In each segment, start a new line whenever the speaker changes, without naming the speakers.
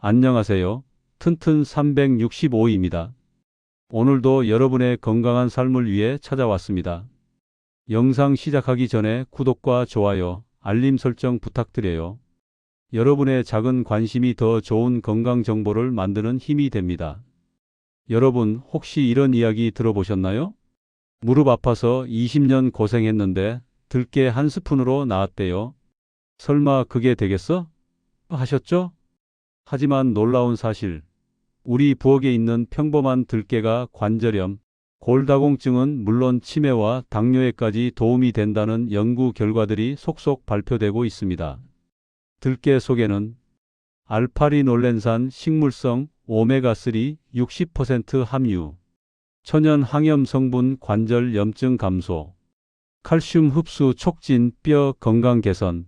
안녕하세요. 튼튼 365입니다. 오늘도 여러분의 건강한 삶을 위해 찾아왔습니다. 영상 시작하기 전에 구독과 좋아요, 알림 설정 부탁드려요. 여러분의 작은 관심이 더 좋은 건강 정보를 만드는 힘이 됩니다. 여러분 혹시 이런 이야기 들어보셨나요? 무릎 아파서 20년 고생했는데 들깨 한 스푼으로 나았대요. 설마 그게 되겠어? 하셨죠? 하지만 놀라운 사실, 우리 부엌에 있는 평범한 들깨가 관절염, 골다공증은 물론 치매와 당뇨에까지 도움이 된다는 연구 결과들이 속속 발표되고 있습니다. 들깨 속에는 알파리놀렌산 식물성 오메가3 60% 함유, 천연 항염 성분 관절 염증 감소, 칼슘 흡수 촉진 뼈 건강 개선,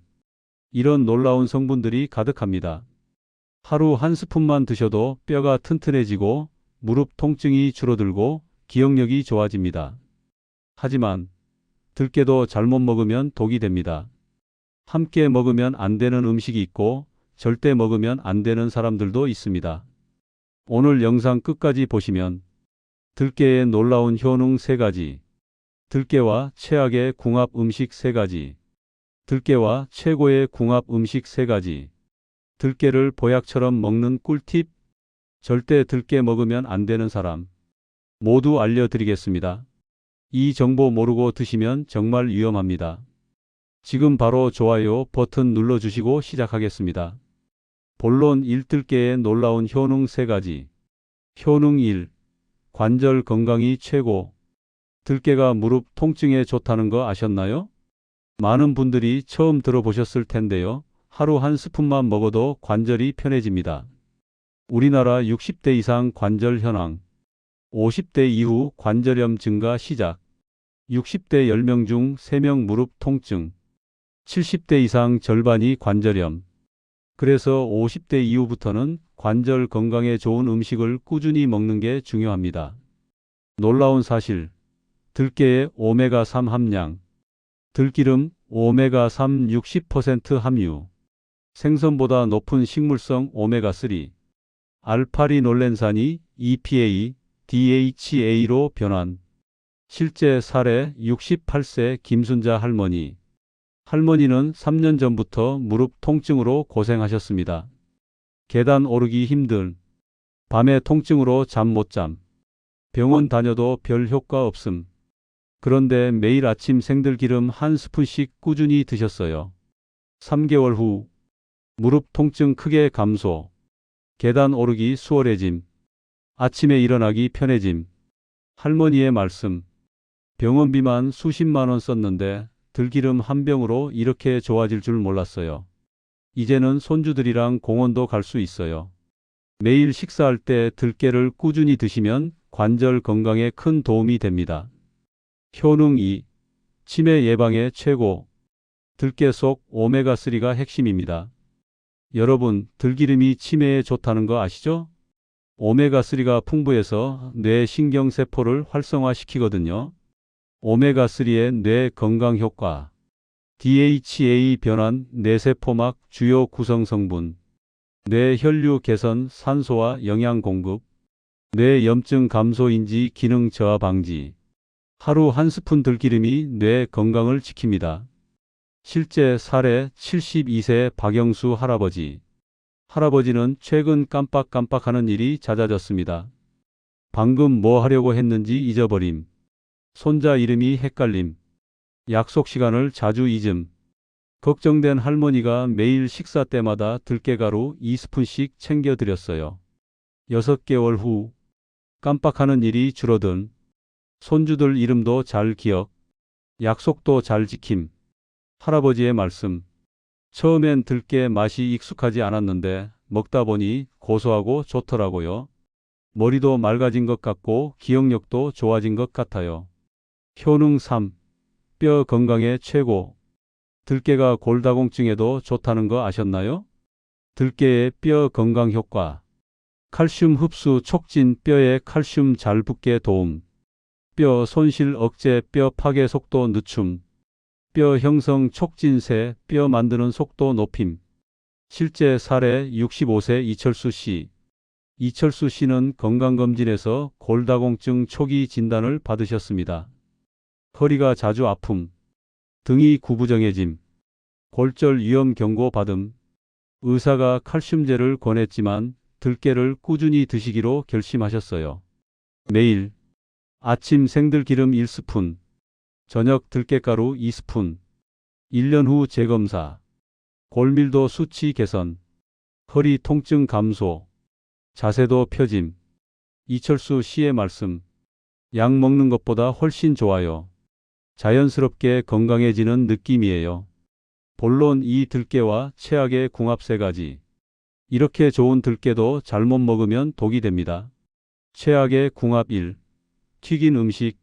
이런 놀라운 성분들이 가득합니다. 하루 한 스푼만 드셔도 뼈가 튼튼해지고 무릎 통증이 줄어들고 기억력이 좋아집니다. 하지만 들깨도 잘못 먹으면 독이 됩니다. 함께 먹으면 안 되는 음식이 있고 절대 먹으면 안 되는 사람들도 있습니다. 오늘 영상 끝까지 보시면 들깨의 놀라운 효능 3가지, 들깨와 최악의 궁합 음식 3가지, 들깨와 최고의 궁합 음식 3가지, 들깨를 보약처럼 먹는 꿀팁, 절대 들깨 먹으면 안 되는 사람, 모두 알려드리겠습니다. 이 정보 모르고 드시면 정말 위험합니다. 지금 바로 좋아요 버튼 눌러주시고 시작하겠습니다. 본론 1. 들깨의 놀라운 효능 3가지. 효능 1. 관절 건강이 최고. 들깨가 무릎 통증에 좋다는 거 아셨나요? 많은 분들이 처음 들어보셨을 텐데요. 하루 한 스푼만 먹어도 관절이 편해집니다. 우리나라 60대 이상 관절 현황, 50대 이후 관절염 증가 시작, 60대 10명 중 3명 무릎 통증, 70대 이상 절반이 관절염. 그래서 50대 이후부터는 관절 건강에 좋은 음식을 꾸준히 먹는 게 중요합니다. 놀라운 사실, 들깨의 오메가3 함량, 들기름 오메가3 60% 함유, 생선보다 높은 식물성 오메가3, 알파리놀렌산이 EPA, DHA로 변환. 실제 사례 68세 김순자 할머니. 할머니는 3년 전부터 무릎 통증으로 고생하셨습니다. 계단 오르기 힘든, 밤에 통증으로 잠 못 잠, 병원 다녀도 별 효과 없음. 그런데 매일 아침 생들기름 한 스푼씩 꾸준히 드셨어요. 3개월 후 무릎 통증 크게 감소, 계단 오르기 수월해짐, 아침에 일어나기 편해짐. 할머니의 말씀, 병원비만 수십만 원 썼는데 들기름 한 병으로 이렇게 좋아질 줄 몰랐어요. 이제는 손주들이랑 공원도 갈 수 있어요. 매일 식사할 때 들깨를 꾸준히 드시면 관절 건강에 큰 도움이 됩니다. 효능 2. 치매 예방에 최고. 들깨 속 오메가3가 핵심입니다. 여러분, 들기름이 치매에 좋다는 거 아시죠? 오메가3가 풍부해서 뇌 신경세포를 활성화시키거든요. 오메가3의 뇌 건강 효과. DHA 변환 뇌세포막 주요 구성 성분. 뇌 혈류 개선 산소와 영양 공급. 뇌 염증 감소 인지 기능 저하 방지. 하루 한 스푼 들기름이 뇌 건강을 지킵니다. 실제 사례 72세 박영수 할아버지. 할아버지는 최근 깜빡깜빡하는 일이 잦아졌습니다. 방금 뭐 하려고 했는지 잊어버림. 손자 이름이 헷갈림. 약속 시간을 자주 잊음. 걱정된 할머니가 매일 식사 때마다 들깨가루 2스푼씩 챙겨드렸어요. 6개월 후 깜빡하는 일이 줄어든. 손주들 이름도 잘 기억. 약속도 잘 지킴. 할아버지의 말씀. 처음엔 들깨 맛이 익숙하지 않았는데 먹다 보니 고소하고 좋더라고요. 머리도 맑아진 것 같고 기억력도 좋아진 것 같아요. 효능 3. 뼈 건강에 최고. 들깨가 골다공증에도 좋다는 거 아셨나요? 들깨의 뼈 건강 효과. 칼슘 흡수 촉진 뼈에 칼슘 잘 붙게 도움. 뼈 손실 억제 뼈 파괴 속도 늦춤. 뼈 형성 촉진세 뼈 만드는 속도 높임. 실제 사례 65세 이철수 씨. 이철수 씨는 건강검진에서 골다공증 초기 진단을 받으셨습니다. 허리가 자주 아픔, 등이 구부정해짐, 골절 위험 경고 받음. 의사가 칼슘제를 권했지만 들깨를 꾸준히 드시기로 결심하셨어요. 매일 아침 생들기름 1스푼, 저녁 들깨가루 2스푼. 1년 후 재검사. 골밀도 수치 개선, 허리 통증 감소, 자세도 펴짐. 이철수 씨의 말씀. 약 먹는 것보다 훨씬 좋아요. 자연스럽게 건강해지는 느낌이에요. 본론 이 들깨와 최악의 궁합 세 가지. 이렇게 좋은 들깨도 잘못 먹으면 독이 됩니다. 최악의 궁합 1. 튀긴 음식.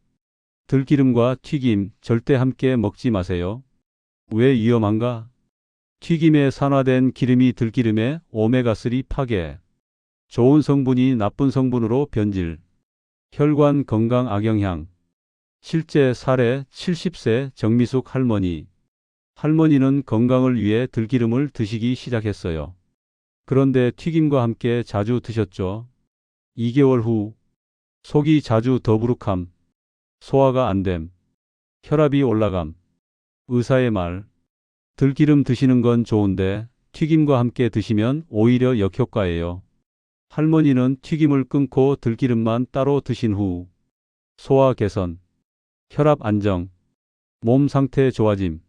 들기름과 튀김 절대 함께 먹지 마세요. 왜 위험한가? 튀김에 산화된 기름이 들기름의 오메가3 파괴, 좋은 성분이 나쁜 성분으로 변질, 혈관 건강 악영향. 실제 사례 70세 정미숙 할머니. 할머니는 건강을 위해 들기름을 드시기 시작했어요. 그런데 튀김과 함께 자주 드셨죠. 2개월 후 속이 자주 더부룩함, 소화가 안 됨, 혈압이 올라감. 의사의 말. 들기름 드시는 건 좋은데 튀김과 함께 드시면 오히려 역효과예요. 할머니는 튀김을 끊고 들기름만 따로 드신 후 소화 개선, 혈압 안정, 몸 상태 좋아짐.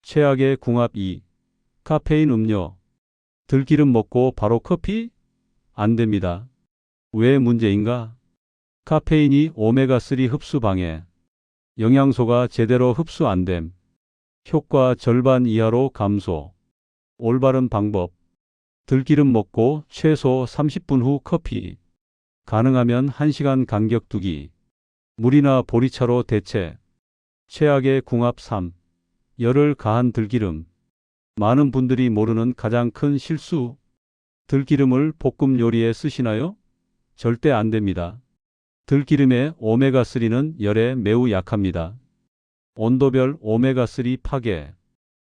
최악의 궁합 2. 카페인 음료. 들기름 먹고 바로 커피? 안 됩니다. 왜 문제인가? 카페인이 오메가3 흡수 방해, 영양소가 제대로 흡수 안 됨, 효과 절반 이하로 감소. 올바른 방법. 들기름 먹고 최소 30분 후 커피. 가능하면 1시간 간격 두기. 물이나 보리차로 대체. 최악의 궁합 3. 열을 가한 들기름. 많은 분들이 모르는 가장 큰 실수. 들기름을 볶음 요리에 쓰시나요? 절대 안 됩니다. 들기름의 오메가3는 열에 매우 약합니다. 온도별 오메가3 파괴.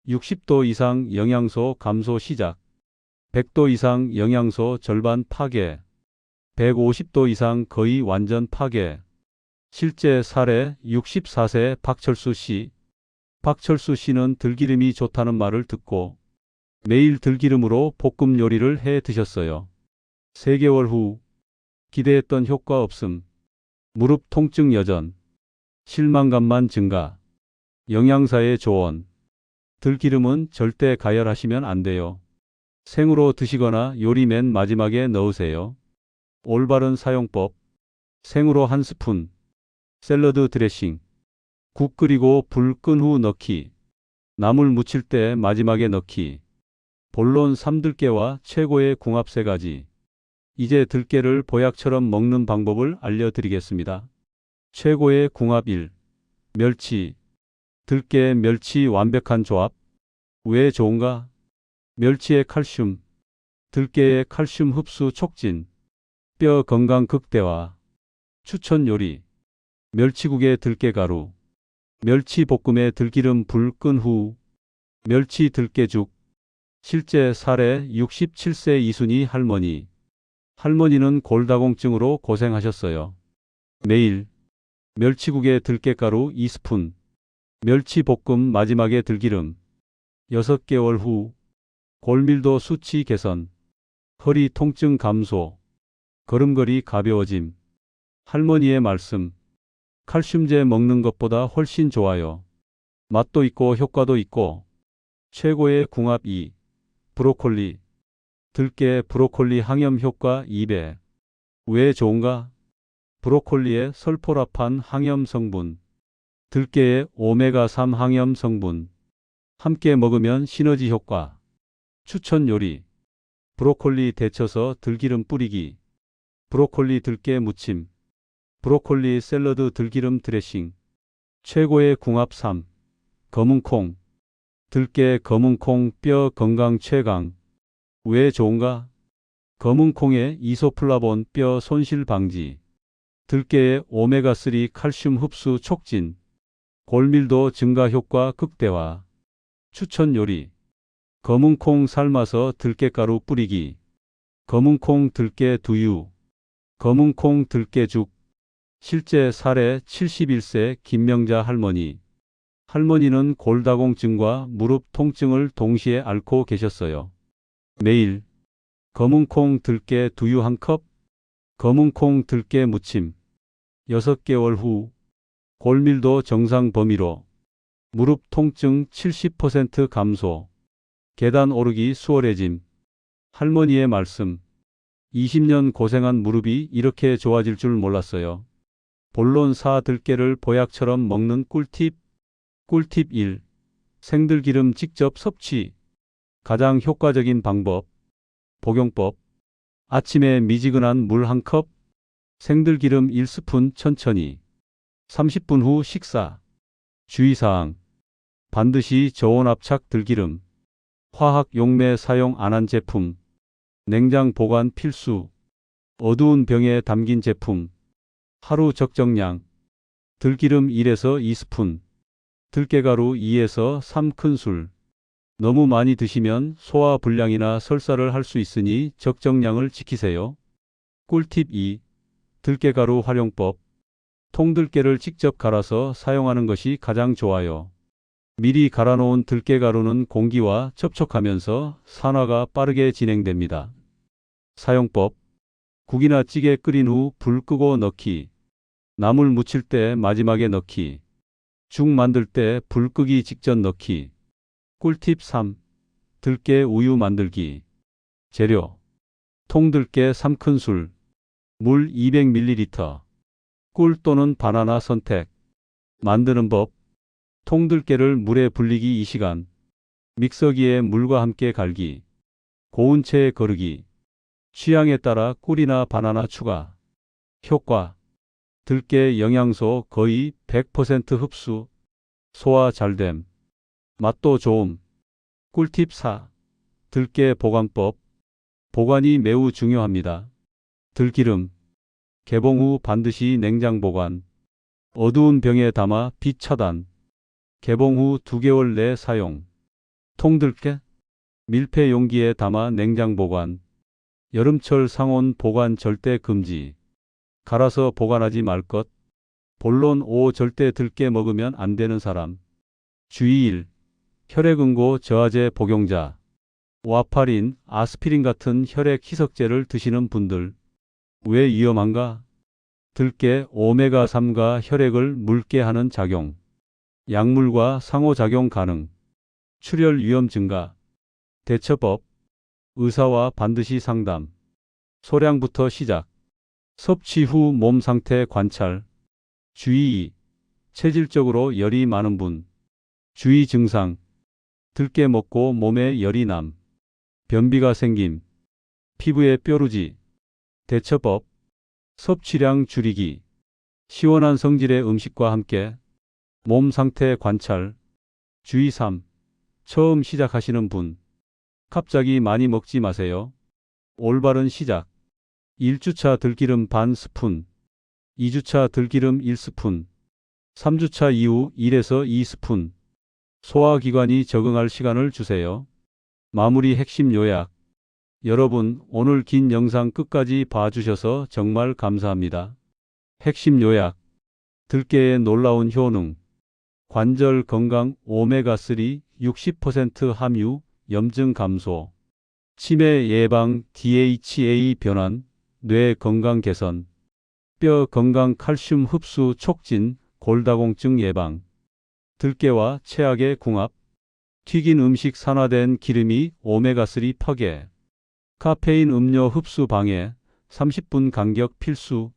60도 이상 영양소 감소 시작. 100도 이상 영양소 절반 파괴. 150도 이상 거의 완전 파괴. 실제 사례 64세 박철수 씨. 박철수 씨는 들기름이 좋다는 말을 듣고 매일 들기름으로 볶음 요리를 해 드셨어요. 3개월 후 기대했던 효과 없음. 무릎 통증 여전. 실망감만 증가. 영양사의 조언. 들기름은 절대 가열하시면 안 돼요. 생으로 드시거나 요리 맨 마지막에 넣으세요. 올바른 사용법. 생으로 1스푼. 샐러드 드레싱. 국 끓이고 불 끈 후 넣기. 나물 무칠 때 마지막에 넣기. 본론 3들깨와 최고의 궁합 3가지. 이제 들깨를 보약처럼 먹는 방법을 알려드리겠습니다. 최고의 궁합 1. 멸치. 들깨 멸치 완벽한 조합. 왜 좋은가? 멸치의 칼슘. 들깨의 칼슘 흡수 촉진. 뼈 건강 극대화. 추천 요리. 멸치국에 들깨가루. 멸치 볶음에 들기름 불 끈 후. 멸치 들깨죽. 실제 사례 67세 이순희 할머니. 할머니는 골다공증으로 고생하셨어요. 매일 멸치국에 들깨가루 2스푼. 멸치 볶음 마지막에 들기름. 6개월 후 골밀도 수치 개선. 허리 통증 감소. 걸음걸이 가벼워짐. 할머니의 말씀. 칼슘제 먹는 것보다 훨씬 좋아요. 맛도 있고 효과도 있고. 최고의 궁합 2. 브로콜리. 들깨 브로콜리 항염 효과 2배. 왜 좋은가? 브로콜리의 설포라판 항염 성분. 들깨의 오메가3 항염 성분. 함께 먹으면 시너지 효과. 추천 요리. 브로콜리 데쳐서 들기름 뿌리기. 브로콜리 들깨 무침. 브로콜리 샐러드 들기름 드레싱. 최고의 궁합 3. 검은콩. 들깨 검은콩 뼈 건강 최강. 왜 좋은가? 검은콩의 이소플라본 뼈 손실 방지. 들깨의 오메가3 칼슘 흡수 촉진. 골밀도 증가 효과 극대화. 추천 요리. 검은콩 삶아서 들깨가루 뿌리기. 검은콩 들깨 두유. 검은콩 들깨죽. 실제 사례 71세 김명자 할머니. 할머니는 골다공증과 무릎 통증을 동시에 앓고 계셨어요. 매일 검은콩 들깨 두유 1컵, 검은콩 들깨 무침. 6개월 후 골밀도 정상 범위로 무릎 통증 70% 감소, 계단 오르기 수월해짐. 할머니의 말씀. 20년 고생한 무릎이 이렇게 좋아질 줄 몰랐어요. 본론 사 들깨를 보약처럼 먹는 꿀팁. 꿀팁 1. 생들기름 직접 섭취. 가장 효과적인 방법. 복용법. 아침에 미지근한 물 1컵, 생들기름 1스푼 천천히. 30분 후 식사. 주의사항. 반드시 저온압착 들기름. 화학 용매 사용 안 한 제품. 냉장 보관 필수. 어두운 병에 담긴 제품. 하루 적정량. 들기름 1에서 2스푼. 들깨가루 2에서 3큰술. 너무 많이 드시면 소화불량이나 설사를 할 수 있으니 적정량을 지키세요. 꿀팁 2. 들깨가루 활용법. 통들깨를 직접 갈아서 사용하는 것이 가장 좋아요. 미리 갈아놓은 들깨가루는 공기와 접촉하면서 산화가 빠르게 진행됩니다. 사용법. 국이나 찌개 끓인 후 불 끄고 넣기. 나물 무칠 때 마지막에 넣기. 죽 만들 때 불 끄기 직전 넣기. 꿀팁 3. 들깨 우유 만들기. 재료. 통들깨 3큰술. 물 200ml. 꿀 또는 바나나 선택. 만드는 법. 통들깨를 물에 불리기 2시간. 믹서기에 물과 함께 갈기. 고운 체에 거르기. 취향에 따라 꿀이나 바나나 추가. 효과. 들깨 영양소 거의 100% 흡수. 소화 잘됨. 맛도 좋음. 꿀팁 4. 들깨 보관법. 보관이 매우 중요합니다. 들기름. 개봉 후 반드시 냉장 보관. 어두운 병에 담아 빛 차단. 개봉 후 2개월 내 사용. 통들깨. 밀폐 용기에 담아 냉장 보관. 여름철 상온 보관 절대 금지. 갈아서 보관하지 말 것. 본론 5. 절대 들깨 먹으면 안 되는 사람. 주의 1. 혈액응고 저하제 복용자. 와파린, 아스피린 같은 혈액 희석제를 드시는 분들. 왜 위험한가? 들깨 오메가3가 혈액을 묽게 하는 작용. 약물과 상호작용 가능. 출혈 위험 증가. 대처법. 의사와 반드시 상담. 소량부터 시작. 섭취 후 몸 상태 관찰. 주의 2. 체질적으로 열이 많은 분. 주의 증상. 들깨 먹고 몸에 열이 남. 변비가 생김. 피부에 뾰루지. 대처법. 섭취량 줄이기. 시원한 성질의 음식과 함께. 몸 상태 관찰. 주의 3. 처음 시작하시는 분. 갑자기 많이 먹지 마세요. 올바른 시작. 1주차 들기름 반 스푼. 2주차 들기름 1스푼. 3주차 이후 1에서 2스푼. 소화기관이 적응할 시간을 주세요. 마무리 핵심 요약. 여러분, 오늘 긴 영상 끝까지 봐주셔서 정말 감사합니다. 핵심 요약. 들깨의 놀라운 효능. 관절 건강 오메가3 60% 함유, 염증 감소. 치매 예방 DHA 변환, 뇌 건강 개선. 뼈 건강 칼슘 흡수 촉진, 골다공증 예방. 들깨와 최악의 궁합. 튀긴 음식 산화된 기름이 오메가3 파괴. 카페인 음료 흡수 방해, 30분 간격 필수.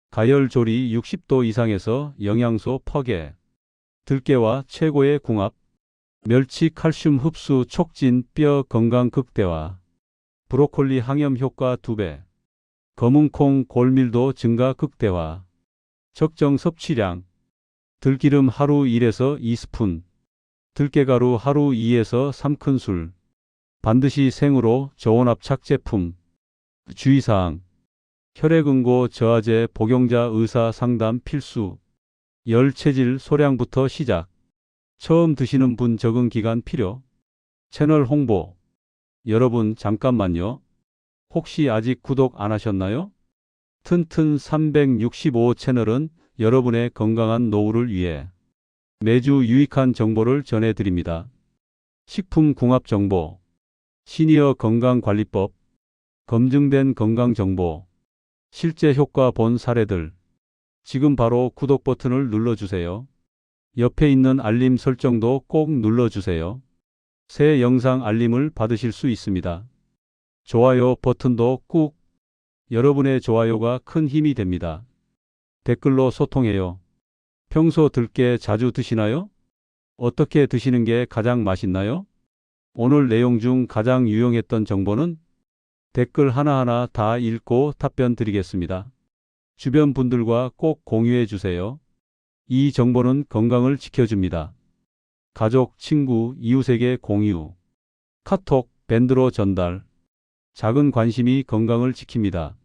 가열 조리 60도 이상에서 영양소 파괴. 들깨와 최고의 궁합. 멸치 칼슘 흡수 촉진 뼈 건강 극대화. 브로콜리 항염 효과 2배. 검은콩 골밀도 증가 극대화. 적정 섭취량. 들기름 하루 1에서 2스푼. 들깨가루 하루 2에서 3큰술. 반드시 생으로 저온압착 제품. 주의사항. 혈액응고 저하제 복용자 의사 상담 필수. 열 체질 소량부터 시작. 처음 드시는 분 적응 기간 필요. 채널 홍보. 여러분 잠깐만요. 혹시 아직 구독 안 하셨나요? 튼튼 365 채널은 여러분의 건강한 노후를 위해 매주 유익한 정보를 전해드립니다. 식품궁합 정보, 시니어 건강관리법, 검증된 건강정보, 실제 효과 본 사례들. 지금 바로 구독 버튼을 눌러주세요. 옆에 있는 알림 설정도 꼭 눌러주세요. 새 영상 알림을 받으실 수 있습니다. 좋아요 버튼도 꾹. 여러분의 좋아요가 큰 힘이 됩니다. 댓글로 소통해요. 평소 들깨 자주 드시나요? 어떻게 드시는 게 가장 맛있나요? 오늘 내용 중 가장 유용했던 정보는 댓글 하나하나 다 읽고 답변 드리겠습니다. 주변 분들과 꼭 공유해 주세요. 이 정보는 건강을 지켜줍니다. 가족, 친구, 이웃에게 공유. 카톡, 밴드로 전달. 작은 관심이 건강을 지킵니다.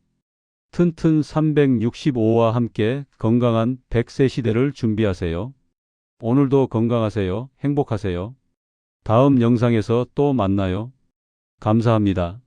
튼튼 365와 함께 건강한 100세 시대를 준비하세요. 오늘도 건강하세요. 행복하세요. 다음 영상에서 또 만나요. 감사합니다.